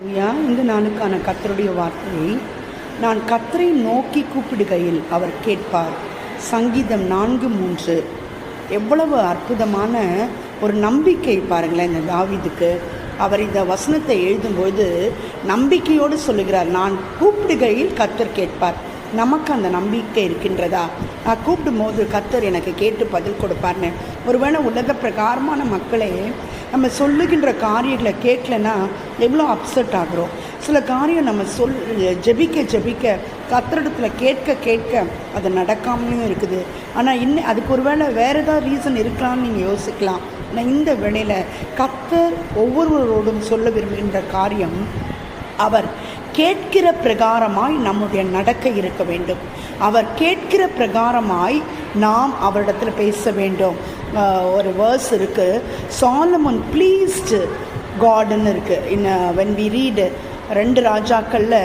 இந்த நாளுக்கான கர்த்தருடைய வார்த்தையை, நான் கர்த்தரை நோக்கி கூப்பிடுகையில் அவர் கேட்பார். சங்கீதம் 4:3. எவ்வளவு அற்புதமான ஒரு நம்பிக்கை பாருங்களேன் இந்த தாவீதுக்கு. அவர் இந்த வசனத்தை எழுதும்போது நம்பிக்கையோடு சொல்லுகிறார், நான் கூப்பிடுகையில் கர்த்தர் கேட்பார். நமக்கு அந்த நம்பிக்கை இருக்கின்றதா? நான் கூப்பிடும்போது கர்த்தர் எனக்கு கேட்டு பதில் கொடுப்பார்னு. ஒருவேளை உலக பிரகாரமான மக்களே நம்ம சொல்லுகின்ற காரியங்களை கேட்கலன்னா எவ்வளோ அப்செட் ஆகிறோம். சில காரியம் நம்ம ஜெபிக்க கர்த்தரிடத்தில் கேட்க அது நடக்காமலும் இருக்குது. ஆனால் அதுக்கு ஒரு வேளை வேறு ஏதாவது ரீசன் இருக்கலாம்னு நீங்கள் யோசிக்கலாம். ஆனால் இந்த வேளையில் கர்த்தர் ஒவ்வொருவரோடும் சொல்ல விரும்புகின்ற காரியம், அவர் கேட்கிற பிரகாரமாய் நம்முடைய நடக்கை இருக்க வேண்டும். அவர் கேட்கிற பிரகாரமாய் நாம் அவரிடத்தில் பேச வேண்டும். ஒரு வேர்ஸ் இருக்குது, சாலமன் ப்ளீஸ்டு காட்னு இருக்குது. when we read 2 ராஜாக்களில்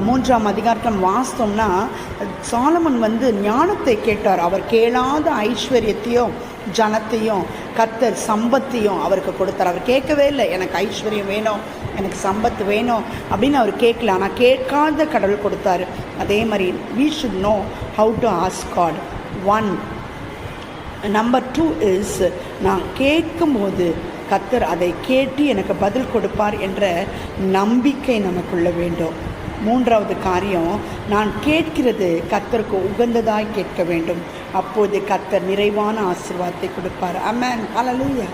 3ஆம் அதிகாரத்தில் வாசித்தோம்னா, சாலமன் ஞானத்தை கேட்டார். அவர் கேளாத ஐஸ்வர்யத்தையும் ஜனத்தையும் கர்த்தர் சம்பத்தையும் அவருக்கு கொடுத்தார். அவர் கேட்கவே இல்லை, எனக்கு ஐஸ்வர்யம் வேணும், எனக்கு சம்பத்து வேணும் அப்படின்னு அவர் கேட்கல. ஆனால் கேட்காத கடவுள் கொடுத்தாரு. அதே மாதிரி we should know how to ask God. 1. Number 2 is, நான் கேட்கும்போது கர்த்தர் அதை கேட்டு எனக்கு பதில் கொடுப்பார் என்ற நம்பிக்கை நமக்குள்ள வேண்டும். 3வது காரியம், நான் கேட்கிறது கர்த்தருக்கு உகந்ததாய் கேட்க வேண்டும். அப்போது கர்த்தர் நிறைவான ஆசீர்வாதத்தை கொடுப்பார். ஆமென். ஹல்லேலூயா.